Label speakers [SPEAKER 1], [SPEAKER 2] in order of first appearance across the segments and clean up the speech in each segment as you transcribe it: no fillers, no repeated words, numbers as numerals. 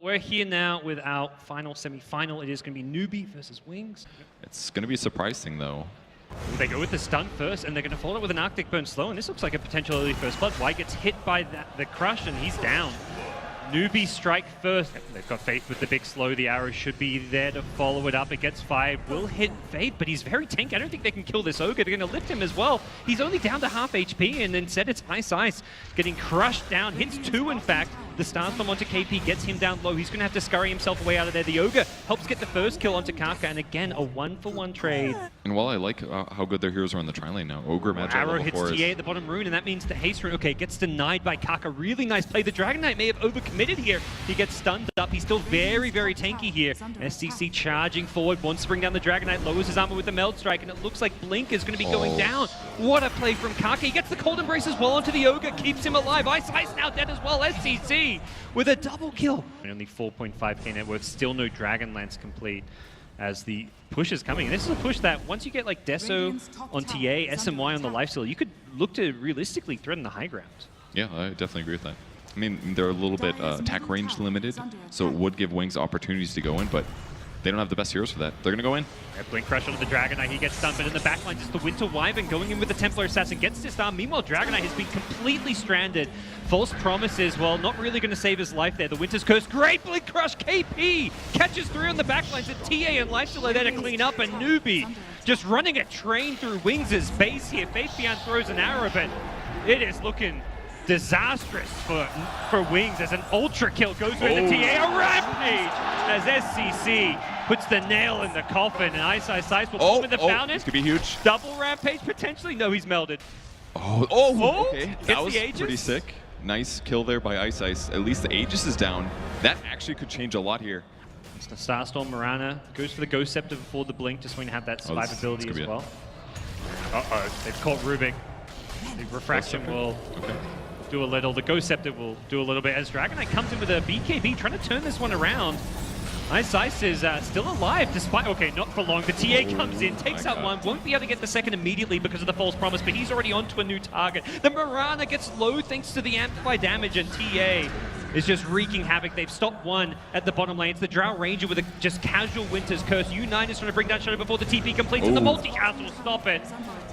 [SPEAKER 1] We're here now with our final semi-final. It is going to be Newbee versus Wings.
[SPEAKER 2] It's going to be surprising, though.
[SPEAKER 1] They go with the stun first, and they're going to follow it with an Arctic Burn slow, and this looks like a potential early first blood. White gets hit by the crush, and he's down. Newbee strike first. They've got Faith with the big slow. The arrow should be there to follow it up. It gets fired. Will hit Faith, but he's very tanky. I don't think they can kill this Ogre. They're going to lift him as well. He's only down to half HP, and instead it's Ice. Getting crushed down. Hits two, in fact. The Starstorm onto KP gets him down low. He's going to have to scurry himself away out of there. The Ogre helps get the first kill onto Kaka, and again, a 1-for-1 trade.
[SPEAKER 2] And while I like how good their heroes are on the tri-lane now, Ogre Magi
[SPEAKER 1] Arrow
[SPEAKER 2] level
[SPEAKER 1] hits
[SPEAKER 2] 4
[SPEAKER 1] TA at the bottom rune, and that means the haste rune. Okay, gets denied by Kaka. Really nice play. The Dragon Knight may have overcommitted here. He gets stunned up. He's still very, very tanky here. SCC charging forward, wants to bring down the Dragon Knight, lowers his armor with the Meld Strike, and it looks like Blink is going to be going down. What a play from Kaka. He gets the Cold Embrace as well onto the Ogre, keeps him alive. Ice now dead as well. SCC with a double kill. Only 4.5k net worth, still no Dragonlance complete as the push is coming. And this is a push that once you get like Deso on TA, SMY on the lifesteal, you could look to realistically threaten the high ground.
[SPEAKER 2] Yeah, I definitely agree with that. I mean, they're a little bit attack range limited, so it would give Wings opportunities to go in, but they don't have the best heroes for that. They're going to go in.
[SPEAKER 1] Blink Crush onto the Dragon Knight, he gets stunned, but in the backline, just the Winter Wyvern going in with the Templar Assassin, gets disarmed. Meanwhile, Dragon Knight has been completely stranded. False Promises, well, not really going to save his life there. The Winter's Curse, great Blink Crush, KP catches through on the backlines, and TA and Lifesteal are there to clean up, and Newbee just running a train through Wings' base here. Faith Beyond throws an arrow, but it is looking disastrous for Wings as an ultra kill goes with the TA. A rampage as SCC puts the nail in the coffin, and Ice will pull in the fountain.
[SPEAKER 2] This could be huge.
[SPEAKER 1] Double rampage potentially. No, he's melded.
[SPEAKER 2] Okay. That was
[SPEAKER 1] Aegis.
[SPEAKER 2] pretty sick. Nice kill there by Ice. At least the Aegis is down. That actually could change a lot here.
[SPEAKER 1] It's the Starstorm Marana goes for the Ghost Scepter before the Blink, just going to have that survivability as well. They've caught Rubik. The Refraction will do a little. The Ghost Scepter will do a little bit as Dragon Knight comes in with a BKB, trying to turn this one around. Ice is still alive despite, not for long. The TA comes in, takes out one, won't be able to get the second immediately because of the False Promise, but he's already onto a new target. The Marana gets low thanks to the Amplify damage, and TA is just wreaking havoc. They've stopped one at the bottom lane. It's the Drow Ranger with a just casual Winter's Curse. U9 is trying to bring down Shadow before the TP completes, and the multicast will stop it.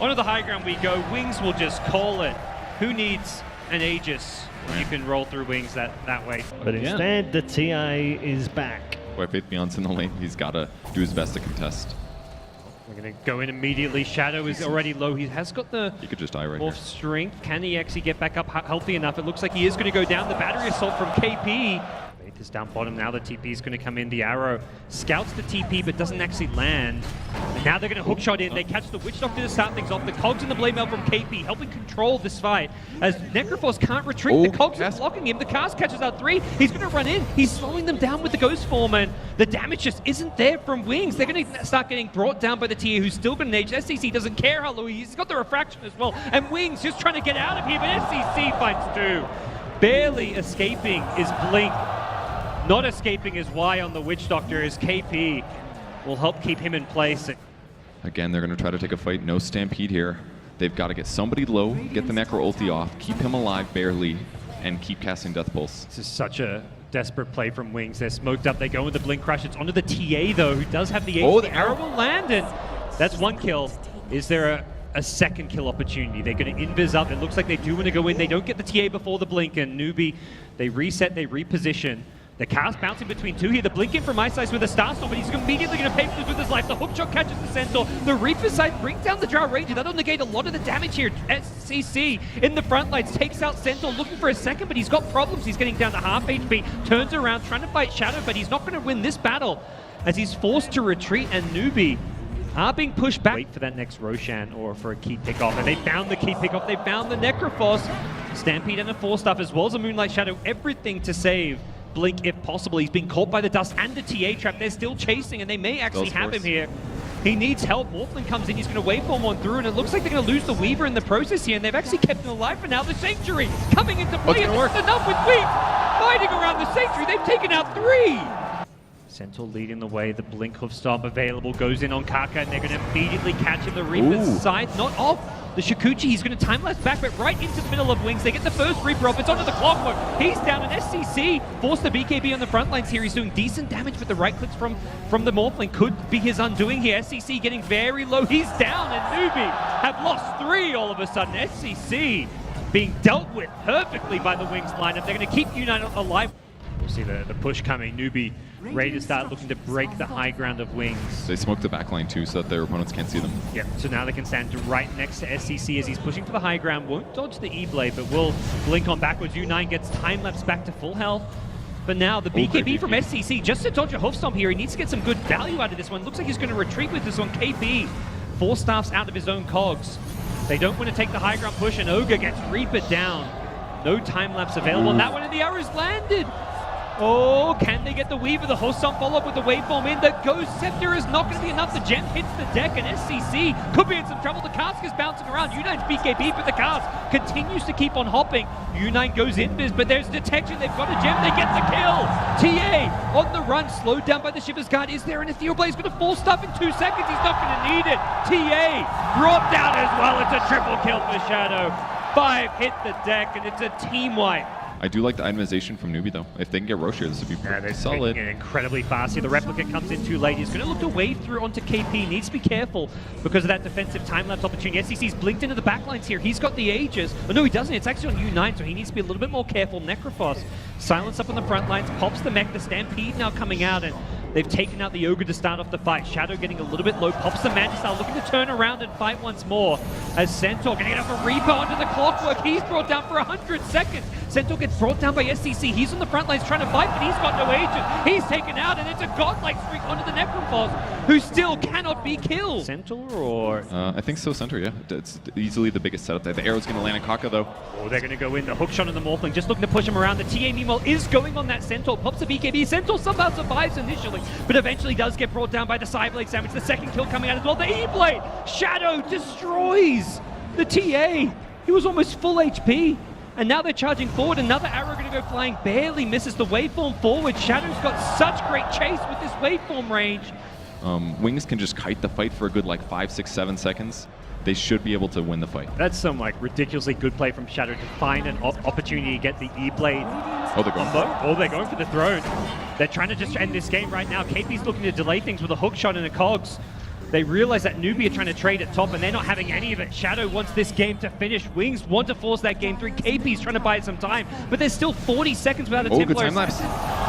[SPEAKER 1] Onto the high ground we go. Wings will just call it. Who needs an Aegis when you can roll through Wings that way?
[SPEAKER 3] But instead, the TA is back.
[SPEAKER 2] Boy, Faith Beyond's in the lane. He's got to do his best to contest.
[SPEAKER 1] We're going to go in immediately. Shadow is already low. He has got the
[SPEAKER 2] He could just die right
[SPEAKER 1] more
[SPEAKER 2] here.
[SPEAKER 1] strength. Can he actually get back up healthy enough? It looks like he is going to go down. The battery assault from KP. Faith is down bottom now. The TP is going to come in. The arrow scouts the TP but doesn't actually land. And now they're going to hookshot in. They catch the Witch Doctor to start things off. The Cogs and the Blade Mail from KP helping control this fight as Necrophos can't retreat. The Cogs are blocking him. The cast catches out 3. He's going to run in. He's slowing them down with the Ghost Form, and the damage just isn't there from Wings. They're going to start getting brought down by the TA, who's still going to age. SCC doesn't care how low he is. He's got the Refraction as well. And Wings just trying to get out of here, but SCC fights too. Barely escaping is Blink. Not escaping is Y on the Witch Doctor, as KP will help keep him in place.
[SPEAKER 2] Again, they're going to try to take a fight. No Stampede here. They've got to get somebody low, get the Necro ulti off, keep him alive barely, and keep casting Death Pulse.
[SPEAKER 1] This is such a desperate play from Wings. They're smoked up. They go with the Blink Crush. It's onto the TA, though, who does have the HP. The arrow will land, and that's one kill. Is there a second kill opportunity? They're going to invis up. It looks like they do want to go in. They don't get the TA before the Blink, and Newbee, they reset, they reposition. The cast bouncing between two here. The Blink in from Ice with a Starstorm, but he's immediately going to pay for this with his life. The hookshot catches the Centaur. The Reaper side brings down the Drow Ranger. That'll negate a lot of the damage here. SCC in the front lines takes out Centaur, looking for a second, but he's got problems. He's getting down to half HP, turns around, trying to fight Shadow, but he's not going to win this battle as he's forced to retreat, and Newbee are being pushed back. Wait for that next Roshan or for a key pickoff, and they found the key pickoff. They found the Necrophos. Stampede and a 4-staff as well as a Moonlight Shadow. Everything to save Blink if possible. He's been caught by the dust and the TA trap. They're still chasing, and they may actually have him here. He needs help. Morphling comes in. He's going to waveform on through, and it looks like they're going to lose the Weaver in the process here, and they've actually kept him alive for now. The Sanctuary coming into play. It's enough with Weave fighting around the Sanctuary. They've taken out 3. Centaur leading the way. The Blink Hoof Stomp available. Goes in on Kaka, and they're going to immediately catch him. The Reaper's sight not off. The Shikuchi, he's going to time-lapse back, but right into the middle of Wings. They get the first Reaper off. It's onto the clockwork. He's down, and SCC forced the BKB on the front lines here. He's doing decent damage, but the right clicks from the Morphling could be his undoing here. SCC getting very low. He's down, and Newbee have lost 3 all of a sudden. SCC being dealt with perfectly by the Wings lineup. They're going to keep United alive. We'll see the push coming. Newbee ready to start looking to break the high ground of Wings.
[SPEAKER 2] They smoked the backline too so that their opponents can't see them.
[SPEAKER 1] Yep, so now they can stand right next to SCC as he's pushing for the high ground. Won't dodge the E-Blade, but will blink on backwards. U9 gets time-lapse back to full health. But now the BKB from SCC, just to dodge a hoof stomp here, he needs to get some good value out of this one. Looks like he's going to retreat with this one. KP, 4 staffs out of his own cogs. They don't want to take the high ground push, and Ogre gets Reaper down. No time-lapse available, and that one in the arrows landed. Oh, can they get the Weaver? The host stomp follow up with the waveform in. The Ghost Scepter is not going to be enough. The gem hits the deck, and SCC could be in some trouble. The cask is bouncing around. U9's BKB, but the cask continues to keep on hopping. U9 goes invis, but there's detection. They've got a gem. They get the kill. TA on the run, slowed down by the Shiver's Guard. Is there an Ethereal Blade? He's going to 4-stuff in 2 seconds. He's not going to need it. TA brought down as well. It's a triple kill for Shadow. 5 hit the deck, and it's a team wipe.
[SPEAKER 2] I do like the itemization from Newbee though. If they can get Roche here, this would be pretty solid.
[SPEAKER 1] Incredibly fast here. The Replicant comes in too late. He's going to look to wave through onto KP. Needs to be careful because of that defensive time-lapse opportunity. SCC's blinked into the backlines here. He's got the Aegis. Oh no, he doesn't. It's actually on U9, so he needs to be a little bit more careful. Necrophos, silence up on the front lines, pops the mech. The Stampede now coming out, and they've taken out the Ogre to start off the fight. Shadow getting a little bit low, pops the Mantis, looking to turn around and fight once more. As Centaur getting off a Reaper onto the clockwork. He's brought down for 100 seconds. Centaur gets brought down by SCC. He's on the front lines trying to fight, but he's got no agent. He's taken out, and it's a godlike streak onto the Necrophos, who still cannot be killed. Centaur or?
[SPEAKER 2] I think so, Centaur, yeah. It's easily the biggest setup there. The arrow's going to land on Kaka, though.
[SPEAKER 1] Oh, they're going to go in. The hook shot on the Morphling, just looking to push him around. The TA, meanwhile, is going on that Centaur. Pops the BKB. Centaur somehow survives initially, but eventually does get brought down by the Sideblade sandwich. The second kill coming out as well. The E-Blade! Shadow destroys the TA. He was almost full HP. And now they're charging forward. Another arrow going to go flying. Barely misses the waveform forward. Shadow's got such great chase with this waveform range.
[SPEAKER 2] Wings can just kite the fight for a good 5, 6, 7 seconds. They should be able to win the fight.
[SPEAKER 1] That's some ridiculously good play from Shadow to find an opportunity to get the E-Blade.
[SPEAKER 2] Oh, they're going for it.
[SPEAKER 1] Oh, they're going for the throne. They're trying to just end this game right now. KP's looking to delay things with a hook shot and a cogs. They realize that Newbee are trying to trade at top, and they're not having any of it. Shadow wants this game to finish. Wings want to force that game 3. KP's trying to buy some time, but there's still 40 seconds without a Templar.
[SPEAKER 2] Good time lapse.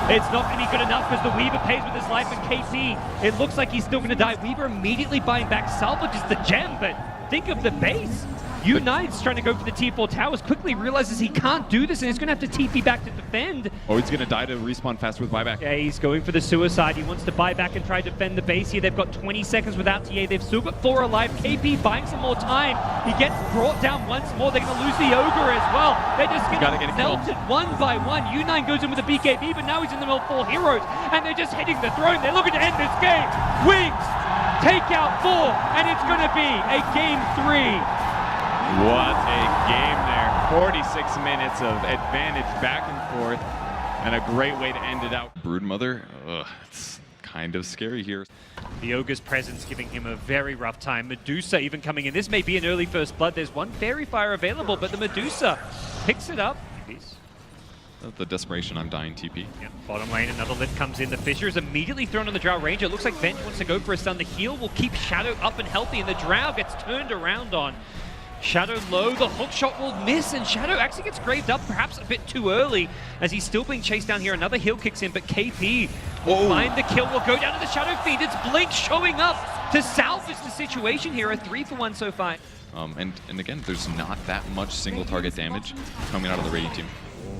[SPEAKER 1] It's not going to be good enough because the Weaver pays with his life, and KP, it looks like he's still going to die. Weaver immediately buying back, salvages the gem, but think of the base. U9's trying to go for the T4 towers, quickly realizes he can't do this, and he's going to have to TP back to defend.
[SPEAKER 2] Oh, he's going to die to respawn faster with buyback.
[SPEAKER 1] Yeah, he's going for the suicide. He wants to buy back and try to defend the base here. They've got 20 seconds without TA. They've still got 4 alive. KP buying some more time. He gets brought down once more. They're going to lose the Ogre as well. They're just getting melted one by one. U9 goes in with a BKB, but now he's in the middle of 4 heroes, and they're just hitting the throne. They're looking to end this game. Wings take out 4, and it's going to be a game 3.
[SPEAKER 4] What a game there. 46 minutes of advantage back and forth, and a great way to end it out.
[SPEAKER 2] Broodmother, it's kind of scary here.
[SPEAKER 1] The Ogre's presence giving him a very rough time. Medusa even coming in. This may be an early first blood. There's one Fairy Fire available, but the Medusa picks it up.
[SPEAKER 2] The desperation, I'm dying TP.
[SPEAKER 1] Yep, bottom lane, another lift comes in. The Fissure is immediately thrown on the Drow Ranger. It looks like Venge wants to go for a stun. The heal will keep Shadow up and healthy, and the Drow gets turned around on. Shadow low, the hook shot will miss, and Shadow actually gets graved up perhaps a bit too early as he's still being chased down here. Another heal kicks in, but KP will find the kill, will go down to the Shadow Fiend. It's Blink showing up to salvage the situation here. A 3-for-1 so far.
[SPEAKER 2] And again, there's not that much single target damage coming out of the Radiant team.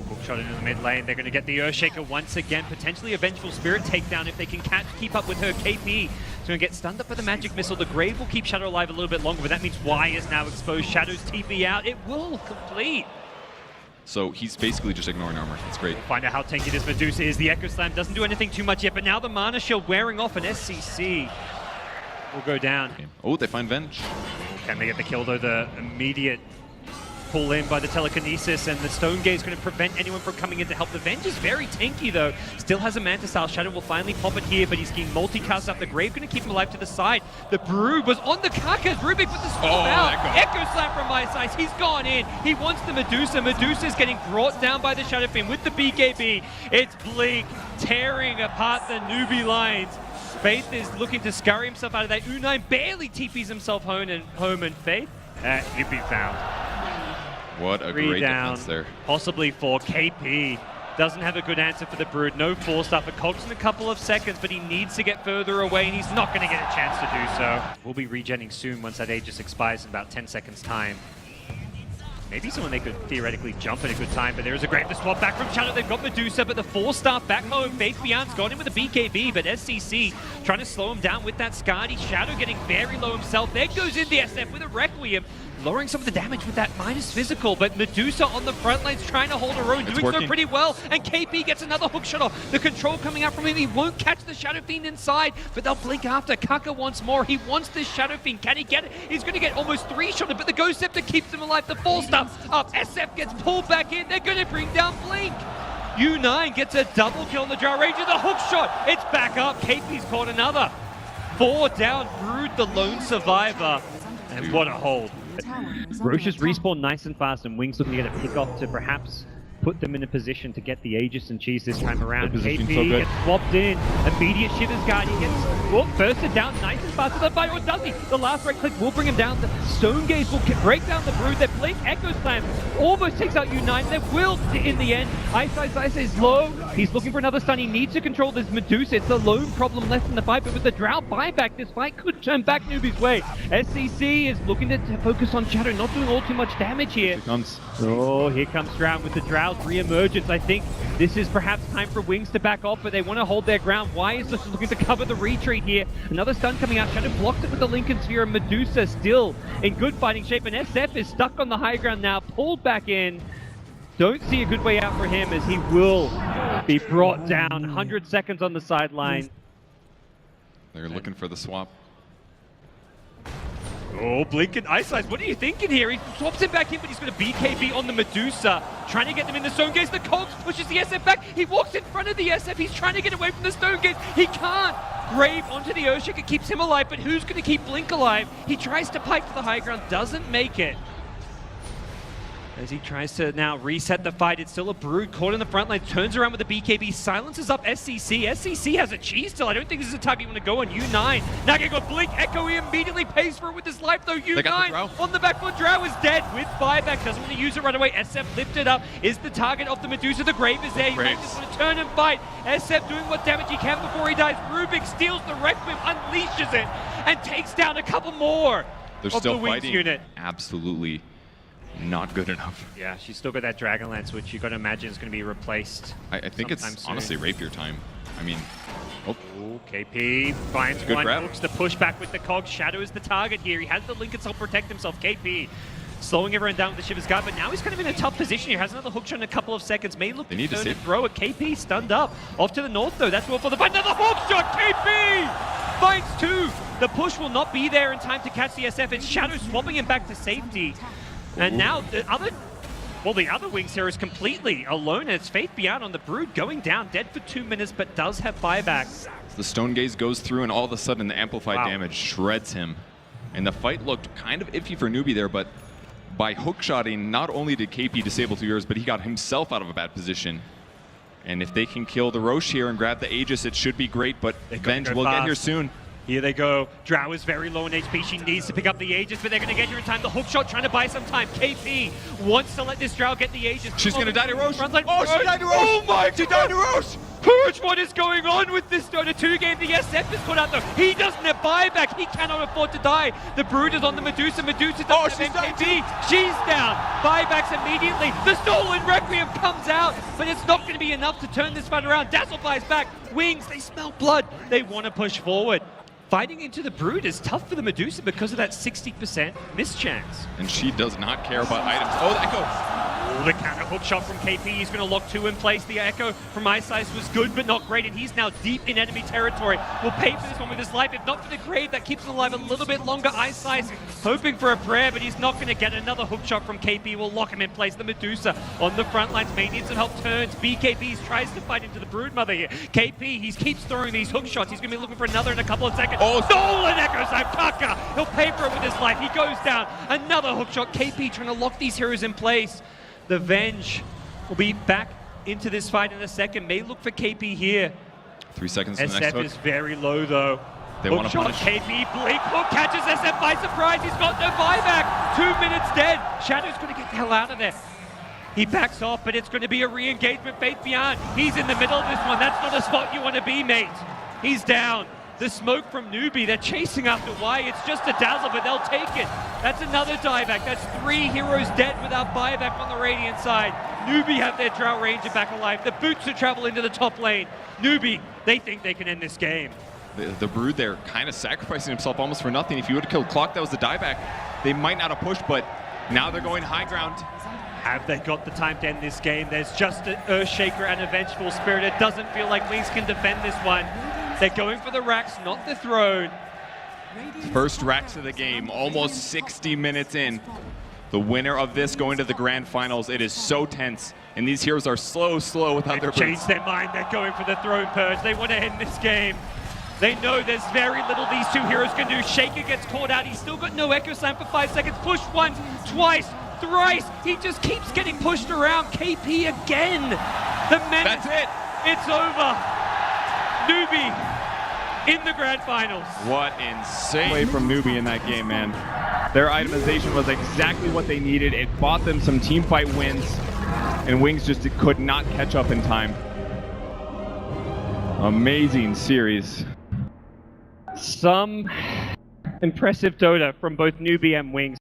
[SPEAKER 1] Hook shot into the mid lane. They're going to get the Earthshaker once again. Potentially a Vengeful Spirit takedown if they can keep up with her. KP is going to get stunned up by the Magic Missile. The Grave will keep Shadow alive a little bit longer, but that means Y is now exposed. Shadow's TP out. It will complete.
[SPEAKER 2] So he's basically just ignoring armor. It's great.
[SPEAKER 1] Find out how tanky this Medusa is. The Echo Slam doesn't do anything too much yet, but now the Mana Shield wearing off, an SCC will go down.
[SPEAKER 2] Oh, they find Venge.
[SPEAKER 1] Can they get the kill though? The immediate pull in by the telekinesis, and the Stone Gaze is going to prevent anyone from coming in to help. The Venge is very tanky though, still has a Manta style. Shadow will finally pop it here, but he's getting multicast up. The Grave going to keep him alive to the side. The Brood was on the Kakas. Rubik with the swap out. Echo Slam from my side. He's gone in. He wants the Medusa. Medusa's getting brought down by the Shadow Fiend with the BKB. It's Blink tearing apart the Newbee lines. Faith is looking to scurry himself out of that. U9 barely TPs himself home, and Faith, you've been found.
[SPEAKER 2] What a great defense there.
[SPEAKER 1] Possibly for KP. Doesn't have a good answer for the Brood. No force up. It Cogs in a couple of seconds, but he needs to get further away, and he's not going to get a chance to do so. We'll be regenning soon once that Aegis expires in about 10 seconds' time. Maybe someone they could theoretically jump at a good time, but there is a great swap back from Shadow. They've got Medusa, but the 4-star back home. Faith Beyond's got him with a BKB, but SCC trying to slow him down with that Skadi. Shadow getting very low himself. There goes in the SF with a Requiem, lowering some of the damage with that minus physical, but Medusa on the front lines trying to hold her own, doing so pretty well, and KP gets another hook shot off. The control coming out from him, he won't catch the Shadow Fiend inside, but they'll blink after. Kaka wants more, he wants this Shadow Fiend, can he get it? He's going to get almost 3-shotted, but the Ghost Scepter keeps him alive. The 4-star up, SF gets pulled back in, they're going to bring down Blink. U9 gets a double kill on the Drow Ranger, the hook shot, it's back up, KP's caught another. 4 down, Brood the lone survivor, and what a hold.
[SPEAKER 3] Roche's respawn nice and fast, and Wings looking to get a pick off to perhaps put them in a position to get the Aegis and Cheese this time around. KP gets swapped in. Immediate Shivers Guardian gets bursted down nice and fast to the fight. Or does he? The last right click will bring him down. The Stone Gaze will break down the Brood. Their Blink Echo Slam almost takes out U9. They will in the end. Ice is low. He's looking for another stun. He needs to control this Medusa. It's the lone problem left in the fight, but with the Drow buyback, this fight could turn back Newbee's way. SCC is looking to focus on Shadow, not doing all too much damage here.
[SPEAKER 2] Here comes.
[SPEAKER 3] Oh, here comes Drow with the Drow's re-emergence. I think this is perhaps time for Wings to back off, but they want to hold their ground. Why is this looking to cover the retreat here? Another stun coming out. Shadow blocks it with the Lincoln Sphere, and Medusa still in good fighting shape, and SF is stuck on the high ground now, pulled back in. Don't see a good way out for him, as he will be brought down. 100 seconds on the sideline.
[SPEAKER 2] They're looking for the swap.
[SPEAKER 1] Oh, Blink and Ice, what are you thinking here? He swaps him back in, but he's going to BKB on the Medusa, trying to get them in the Stone Gaze. The Cogs pushes the SF back. He walks in front of the SF. He's trying to get away from the Stone Gaze. He can't. Grave onto the Oshik. It keeps him alive, but who's going to keep Blink alive? He tries to pipe to the high ground, doesn't make it. As he tries to now reset the fight, it's still a Brood caught in the front line, turns around with the BKB, silences up SCC. SCC has a cheese still. I don't think this is a target you want to go on. U9. Now they got Blink. Echo, he immediately pays for it with his life, though. U9 on the back foot. Drow is dead with buyback. Doesn't want to use it right away. SF lifted up. Is the target of the Medusa. The Grave is there. He might just want to turn and fight. SF doing what damage he can before he dies. Rubik steals the Requiem, unleashes it, and takes down a couple more.
[SPEAKER 2] They're
[SPEAKER 1] of
[SPEAKER 2] still
[SPEAKER 1] the Wings
[SPEAKER 2] fighting.
[SPEAKER 1] unit.
[SPEAKER 2] Absolutely not good enough.
[SPEAKER 1] Yeah, she's still got that Dragonlance, which you got to imagine is going to be replaced.
[SPEAKER 2] I think it's
[SPEAKER 1] soon.
[SPEAKER 2] honestly rapier time. I mean,
[SPEAKER 1] Ooh, KP finds
[SPEAKER 2] good
[SPEAKER 1] one,
[SPEAKER 2] grab.
[SPEAKER 1] looks to push back with the Cogs. Shadow is the target here. He has the Lincoln Soul protect himself. KP slowing everyone down with the Shivers Guard, but now he's kind of in a tough position here. Has another hook shot in a couple of seconds. May look to turn and throw it. KP stunned up. Off to the north, though. That's well for the fight. Another hook shot. KP finds 2. The push will not be there in time to catch the SF. It's Shadow swapping him back to safety. And now the other Wings here is completely alone, and it's Faith Beyond on the Brood, going down, dead for 2 minutes, but does have buyback.
[SPEAKER 2] The Stone Gaze goes through, and all of a sudden the amplified damage shreds him. And the fight looked kind of iffy for Newbee there, but by hookshotting, not only did KP disable 2 heroes, but he got himself out of a bad position. And if they can kill the Roche here and grab the Aegis, it should be great, but Venge will get here soon.
[SPEAKER 1] Here they go. Drow is very low in HP. She needs to pick up the Aegis, but they're going to get here in time. The hook shot trying to buy some time. KP wants to let this Drow get the Aegis.
[SPEAKER 2] She's going to die to Roche.
[SPEAKER 1] Oh, she died to Roche. Oh my God. She died to Roche. Purge, what is going on with this Dota 2 game? The SF is caught out though. He doesn't have buyback. He cannot afford to die. The Brood is on the Medusa. Medusa doesn't have MKB. She's down. Buybacks immediately. The stolen Requiem comes out, but it's not going to be enough to turn this fight around. Dazzle buys back. Wings, they smell blood. They want to push forward. Fighting into the Brood is tough for the Medusa because of that 60% mischance.
[SPEAKER 2] And she does not care about items. Oh, that goes.
[SPEAKER 1] Oh, the counter. hook shot from KP. He's going to lock 2 in place. The echo from Ice was good, but not great, and he's now deep in enemy territory. Will pay for this one with his life. If not for the grade, that keeps him alive a little bit longer. Ice hoping for a prayer, but he's not going to get another hook shot from KP. Will lock him in place. The Medusa on the front lines may need some help. Turns. BKB tries to fight into the Broodmother here. KP, he keeps throwing these hook shots. He's going to be looking for another in a couple of seconds. Oh, stolen echo snipe. Kaka, he'll pay for it with his life. He goes down. Another hook shot. KP trying to lock these heroes in place. The Venge will be back into this fight in a second. May look for KP here.
[SPEAKER 2] 3 seconds to the next hook.
[SPEAKER 1] SF is very low though.
[SPEAKER 2] They want to punish.
[SPEAKER 1] KP, Blink hook catches SF by surprise. He's got no buyback. 2 minutes dead. Shadow's going to get the hell out of there. He backs off, but it's going to be a re-engagement. Faith Beyond. He's in the middle of this one. That's not a spot you want to be, mate. He's down. The smoke from Newbee, they're chasing after Y. It's just a dazzle, but they'll take it. That's another dieback. That's 3 heroes dead without buyback on the Radiant side. Newbee have their Drow Ranger back alive. The Boots are travel into the top lane. Newbee, they think they can end this game.
[SPEAKER 2] The Brood there kind of sacrificing himself almost for nothing. If you would have killed Clock, that was the dieback. They might not have pushed, but now they're going high ground.
[SPEAKER 1] Have they got the time to end this game? There's just an Earthshaker and a Vengeful Spirit. It doesn't feel like Wings can defend this one. They're going for the racks, not the throne.
[SPEAKER 2] First racks of the game, almost 60 minutes in. The winner of this going to the grand finals. It is so tense, and these heroes are slow without their boots.
[SPEAKER 1] Changed their mind. They're going for the throne, Purge. They want to end this game. They know there's very little these 2 heroes can do. Shaker gets caught out. He's still got no Echo Slam for 5 seconds. Push once, twice, thrice. He just keeps getting pushed around. KP again. The menace.
[SPEAKER 2] That's it.
[SPEAKER 1] It's over. Newbee in the grand finals.
[SPEAKER 4] What insane play from Newbee in that game, man. Their itemization was exactly what they needed. It bought them some team fight wins, and Wings just could not catch up in time. Amazing series.
[SPEAKER 3] Some impressive Dota from both Newbee and Wings.